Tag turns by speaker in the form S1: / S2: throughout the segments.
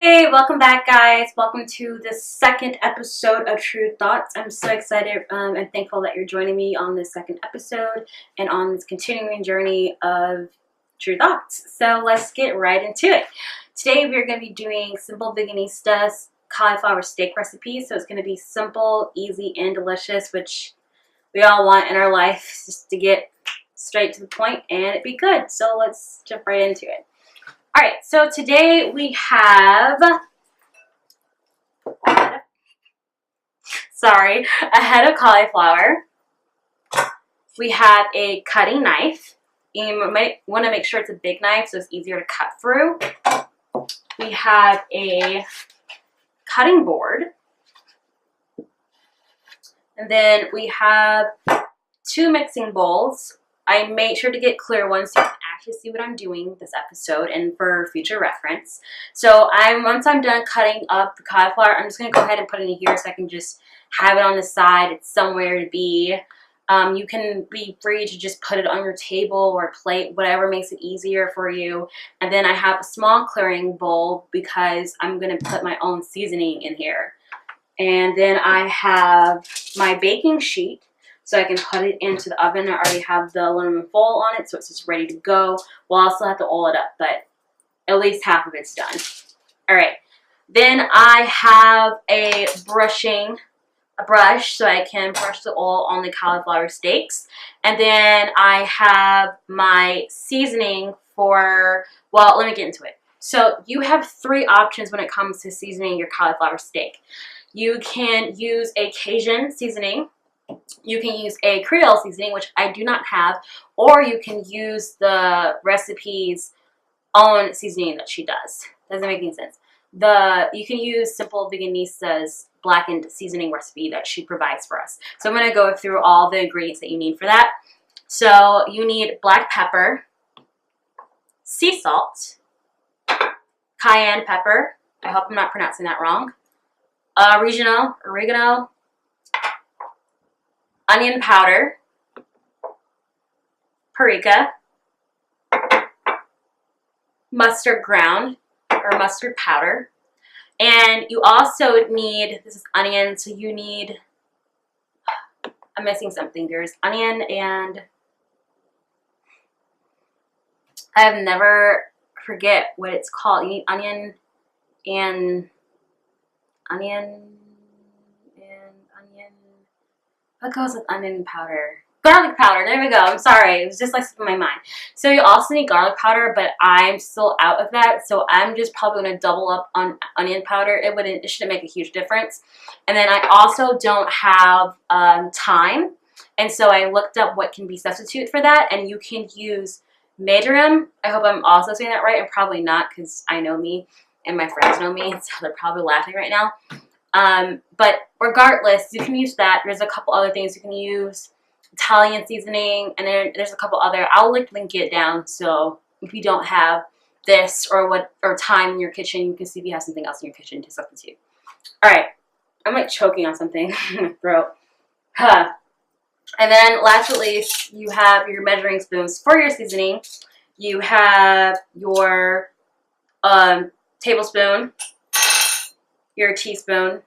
S1: Hey, welcome back, guys. Welcome to the second episode of True Thoughts. I'm so excited and thankful that you're joining me on this second episode and on this continuing journey of True Thoughts. So let's get right into it. Today we're going to be doing Simple Veganista's cauliflower steak recipe. So it's going to be simple, easy, and delicious, which we all want in our life, just to get straight to the point and it be good. So let's jump right into it. Alright, so today we have a head of cauliflower. We have a cutting knife. You might want to make sure it's a big knife so it's easier to cut through. We have a cutting board. And then we have two mixing bowls. I made sure to get clear ones so you can actually see what I'm doing this episode and for future reference. So once I'm done cutting up the cauliflower, I'm just going to go ahead and put it in here so I can just have it on the side. It's somewhere to be. You can be free to just put it on your table or plate, whatever makes it easier for you. And then I have a small clearing bowl because I'm going to put my own seasoning in here. And then I have my baking sheet. So I can put it into the oven. I already have the aluminum foil on it, so it's just ready to go. We'll also have to oil it up, but at least half of it's done. All right. Then I have a brush so I can brush the oil on the cauliflower steaks. And then I have my seasoning for, well, let me get into it. So you have three options when it comes to seasoning your cauliflower steak. You can use a Cajun seasoning. You can use a Creole seasoning, which I do not have, or you can use the recipe's own seasoning that she does. Doesn't make any sense. You can use Simple Veganista's blackened seasoning recipe that she provides for us. So I'm going to go through all the ingredients that you need for that. So you need black pepper, sea salt, cayenne pepper. I hope I'm not pronouncing that wrong. Oregano, onion powder, paprika, mustard ground or mustard powder, and you also need, this is onion, so you need, I'm missing something, there's onion and, I have never forget what it's called. You need onion and what goes with onion powder? Garlic powder. There we go. I'm sorry. It was just like slipping my mind. So you also need garlic powder, but I'm still out of that. So I'm just probably going to double up on onion powder. It shouldn't make a huge difference. And then I also don't have thyme. And so I looked up what can be substitute for that. And you can use marjoram. I hope I'm also saying that right. And probably not because I know me and my friends know me. So they're probably laughing right now. But regardless, you can use that. There's a couple other things you can use. Italian seasoning, and then there's a couple other. I'll link it down, so if you don't have this or thyme in your kitchen, you can see if you have something else in your kitchen to substitute. Alright, I'm like choking on something in my throat. And then last but least, you have your measuring spoons for your seasoning. You have your tablespoon, your teaspoon,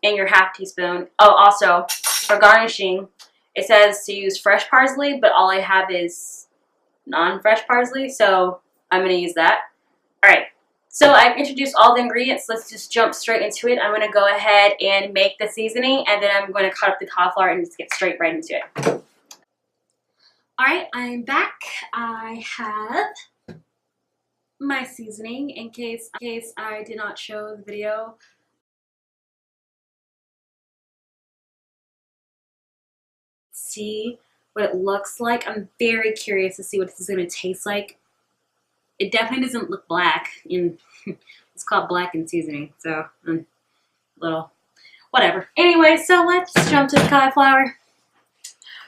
S1: and your half teaspoon. Oh, also, for garnishing, it says to use fresh parsley, but all I have is non-fresh parsley, so I'm going to use that. Alright, so I've introduced all the ingredients. Let's just jump straight into it. I'm going to go ahead and make the seasoning, and then I'm going to cut up the cauliflower and just get right into it. Alright, I'm back. I have my seasoning in case I did not show the video. See what it looks like. I'm very curious to see what this is going to taste like. It definitely doesn't look black. It's called blackened seasoning, so little whatever. Anyway, so let's jump to the cauliflower.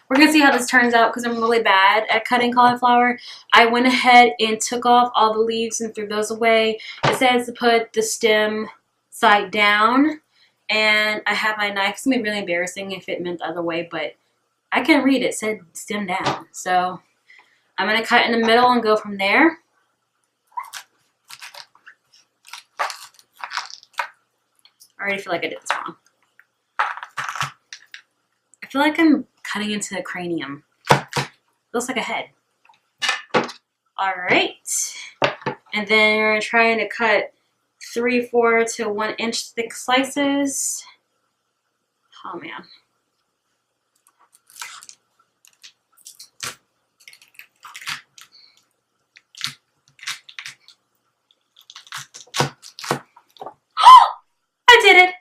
S1: We're going to see how this turns out because I'm really bad at cutting cauliflower. I went ahead and took off all the leaves and threw those away. It says to put the stem side down, and I have my knife. It's going to be really embarrassing if it meant the other way, but I can read it. It said stem down. So I'm going to cut in the middle and go from there. I already feel like I did this wrong. I feel like I'm cutting into the cranium. Looks like a head. All right. And then you're trying to cut 3/4 to 1 inch thick slices. Oh man. I did it.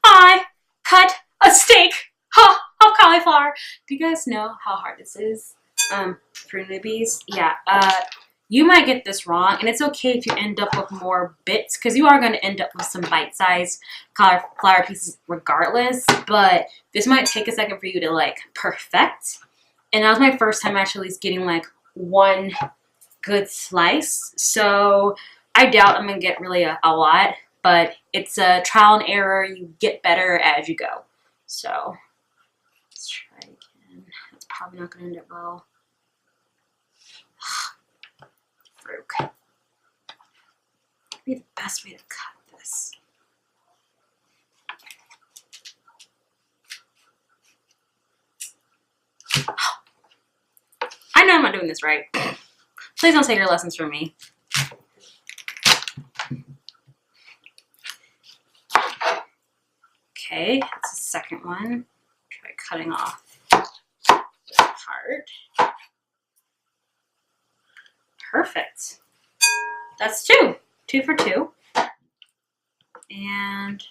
S1: I cut a steak of cauliflower. Do you guys know how hard this is for newbies? Yeah. You might get this wrong, and it's okay if you end up with more bits, because you are going to end up with some bite-sized cauliflower pieces regardless, but this might take a second for you to like perfect. And that was my first time actually getting like one good slice, so I doubt I'm going to get really a lot, but it's a trial and error. You get better as you go. So let's try again. It's probably not going to end up well. Fruit. Be the best way to cut this. I know I'm not doing this right. Please don't take your lessons from me. Okay, that's the second one. Try cutting off this part. Perfect. That's 2. 2 for 2. And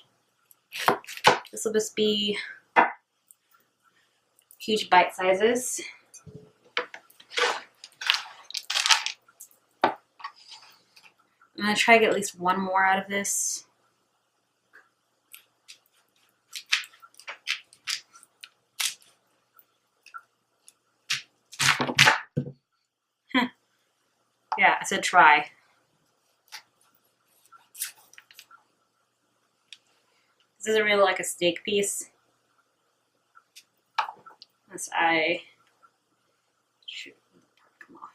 S1: this will just be huge bite sizes. I'm going to try to get at least one more out of this. Yeah, I said try. This isn't really like a steak piece. Unless I shoot, come off.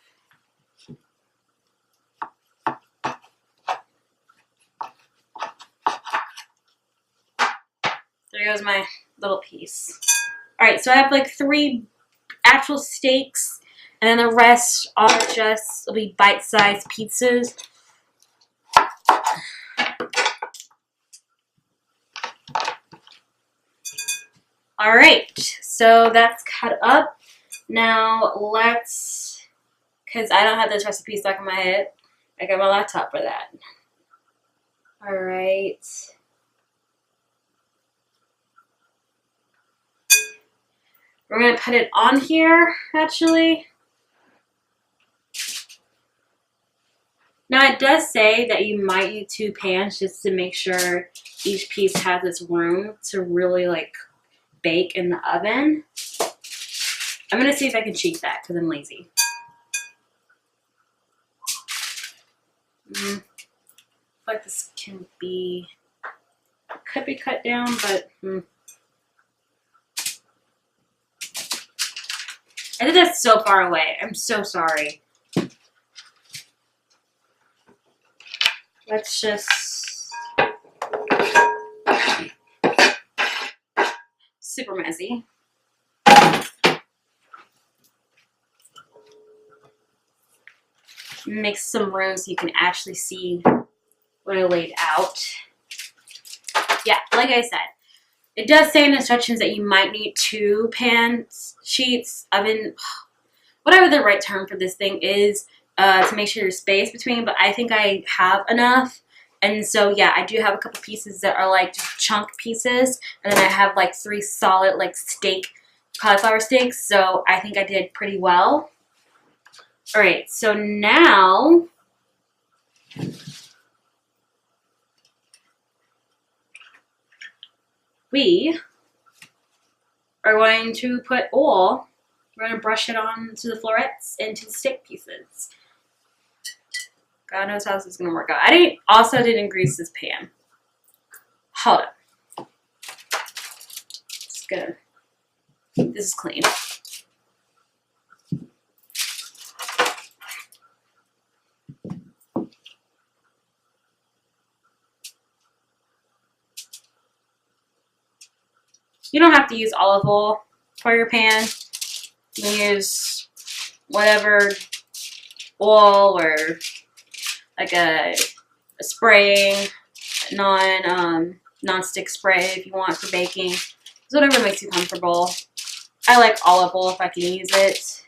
S1: There goes my little piece. All right, so I have like 3 actual steaks, and then the rest are just, will be bite-sized pizzas. All right, so that's cut up. Now let's, because I don't have this recipe stuck in my head, I got my laptop for that. All right. We're going to put it on here, actually. Now, it does say that you might need 2 pans just to make sure each piece has its room to really, like, bake in the oven. I'm going to see if I can cheat that because I'm lazy. I feel like this can be, could be cut down, but I think that's so far away. I'm so sorry. Let's just, super messy. Make some room so you can actually see what I laid out. Yeah, like I said, it does say in instructions that you might need 2 pan sheets, oven, whatever the right term for this thing is, to make sure there's space between, but I think I have enough. And so, yeah, I do have a couple pieces that are like just chunk pieces, and then I have like 3 solid like steak, cauliflower steaks, so I think I did pretty well. All right, so now we are going to put oil. We're going to brush it on to the florets and to the steak pieces. God knows how this is going to work out. I also didn't grease this pan. Hold up. Just gonna, this is clean. You don't have to use olive oil for your pan. You can use whatever oil or like a spraying non-stick spray if you want for baking. It's whatever makes you comfortable. I like olive oil if I can use it.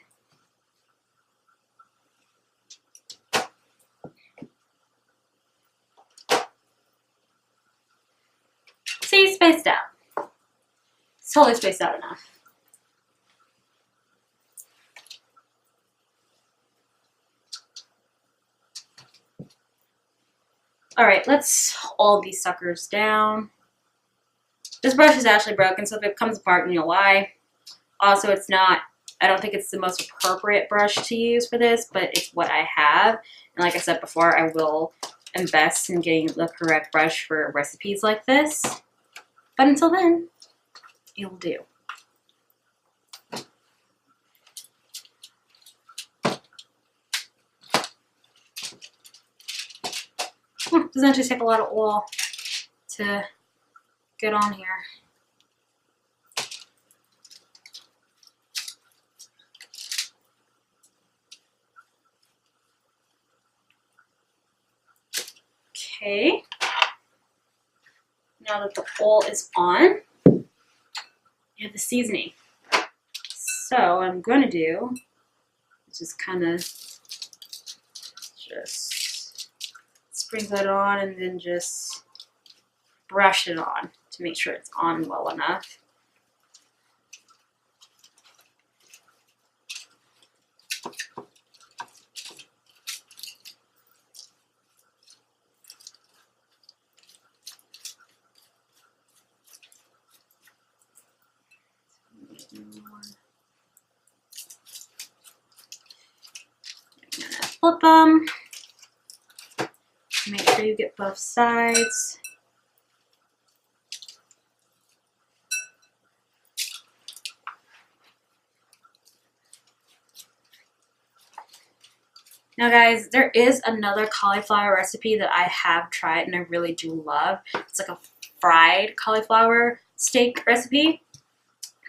S1: See, spaced out. It's totally spaced out enough. Alright, let's oil these suckers down. This brush is actually broken, so if it comes apart, you know why. Also, it's not, I don't think it's the most appropriate brush to use for this, but it's what I have. And like I said before, I will invest in getting the correct brush for recipes like this. But until then, it'll do. Doesn't actually take a lot of oil to get on here. Okay. Now that the oil is on, we have the seasoning. So what I'm going to do is just kind of just sprinkle it on and then just brush it on to make sure it's on well enough. Flip them. Make sure you get both sides. Now guys, there is another cauliflower recipe that I have tried and I really do love. It's like a fried cauliflower steak recipe.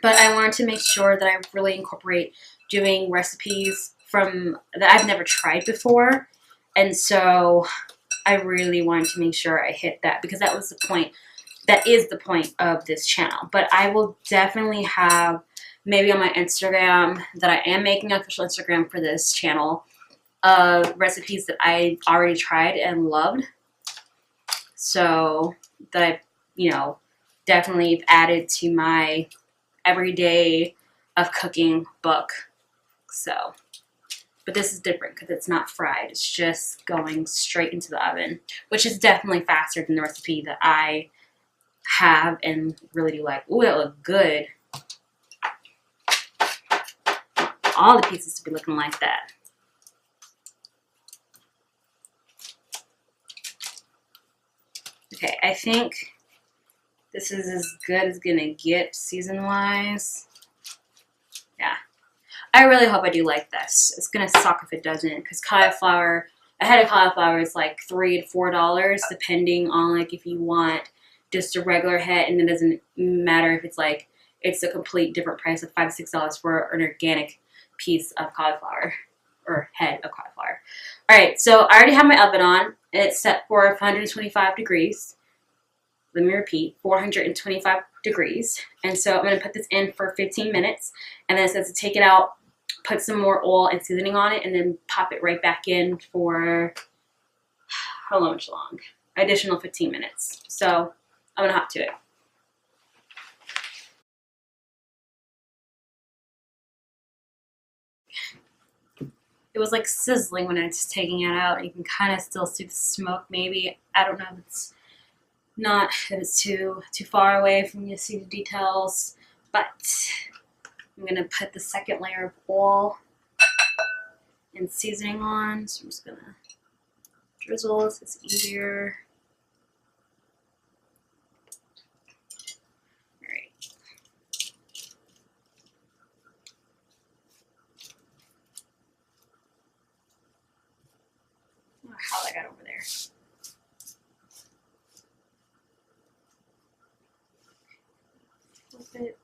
S1: But I wanted to make sure that I really incorporate doing recipes from that I've never tried before. And so I really wanted to make sure I hit that because that was the point. That is the point of this channel. But I will definitely have maybe on my Instagram that I am making an official Instagram for this channel of recipes that I already tried and loved. So that I, you know, definitely added to my everyday of cooking book. So, but this is different because it's not fried. It's just going straight into the oven, which is definitely faster than the recipe that I have and really do like. Ooh, that looked good. All the pieces to be looking like that. Okay, I think this is as good as gonna get season-wise. Yeah. I really hope I do like this. It's gonna suck if it doesn't, because cauliflower, a head of cauliflower is like $3 to $4, depending on like if you want just a regular head, and it doesn't matter if it's like it's a complete different price of $5 to $6 for an organic piece of cauliflower or head of cauliflower. All right, so I already have my oven on. It's set for 125 degrees. Let me repeat, 425 degrees. And so I'm going to put this in for 15 minutes. And then it says to take it out, put some more oil and seasoning on it, and then pop it right back in for how much long? Additional 15 minutes. So I'm going to hop to it. It was like sizzling when I was taking it out. You can kind of still see the smoke maybe. I don't know if it's not that it's too far away from you to see the details, but I'm gonna put the second layer of oil and seasoning on. So I'm just gonna drizzle so it's easier. All right. I don't know how that got over there. Flip bit.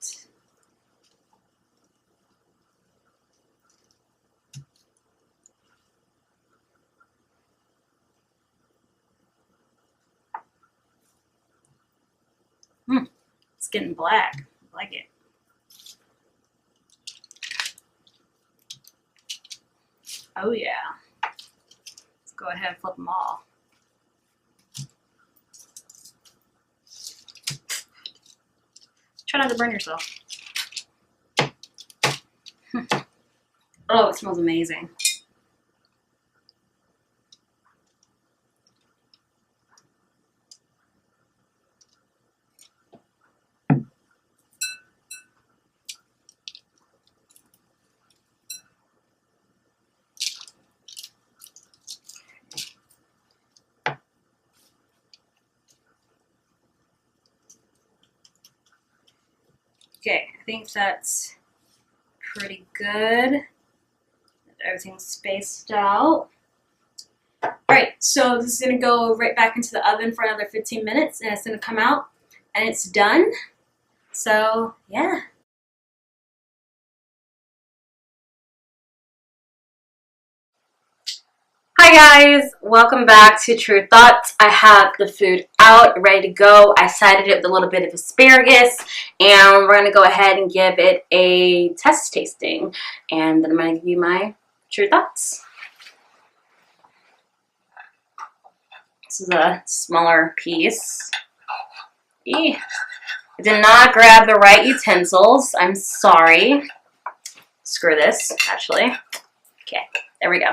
S1: It's getting black. I like it. Oh yeah. Let's go ahead and flip them all. Try not to burn yourself. Oh, it smells amazing. Okay, I think that's pretty good. Everything's spaced out. Alright, so this is going to go right back into the oven for another 15 minutes, and it's going to come out, and it's done. So, yeah. Hi guys, welcome back to True Thoughts. I have the food out, ready to go. I sided it with a little bit of asparagus, and we're going to go ahead and give it a test tasting. And then I'm going to give you my True Thoughts. This is a smaller piece. I did not grab the right utensils. I'm sorry. Screw this, actually. Okay, there we go.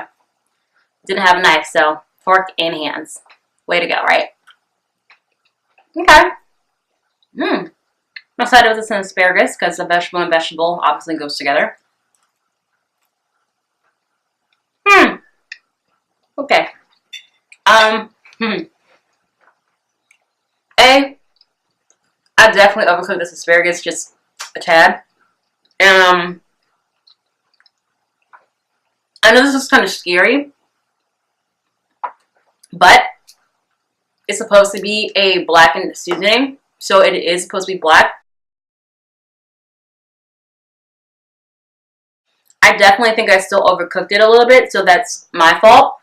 S1: Didn't have a knife, so fork and hands. Way to go, right? Okay. I'm excited with this and asparagus because the vegetable and vegetable obviously goes together. Okay. I definitely overcooked this asparagus just a tad. I know this is kind of scary, but it's supposed to be a blackened seasoning, so it is supposed to be black. I definitely think I still overcooked it a little bit, so that's my fault.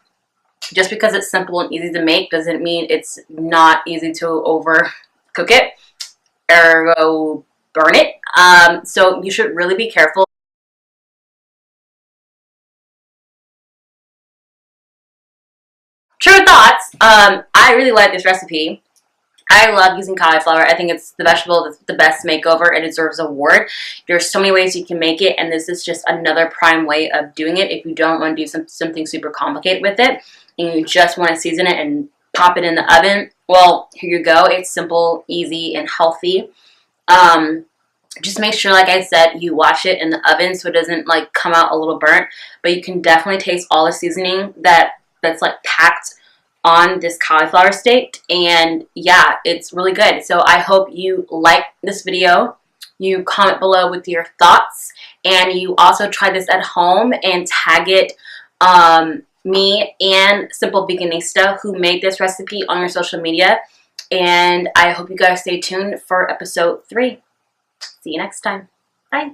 S1: Just because it's simple and easy to make doesn't mean it's not easy to overcook it or go burn it. So you should really be careful. True Thoughts. I really like this recipe. I love using cauliflower. I think it's the vegetable that's the best makeover. It deserves an award. There's so many ways you can make it, and this is just another prime way of doing it if you don't want to do something super complicated with it, and you just want to season it and pop it in the oven. Well, here you go. It's simple, easy, and healthy. Just make sure, like I said, you wash it in the oven so it doesn't like come out a little burnt, but you can definitely taste all the seasoning that's like packed on this cauliflower steak, and yeah, it's really good. So I hope you like this video, you comment below with your thoughts, and you also try this at home and tag it me and Simple Veganista, who made this recipe, on your social media. And I hope you guys stay tuned for episode 3. See you next time. Bye.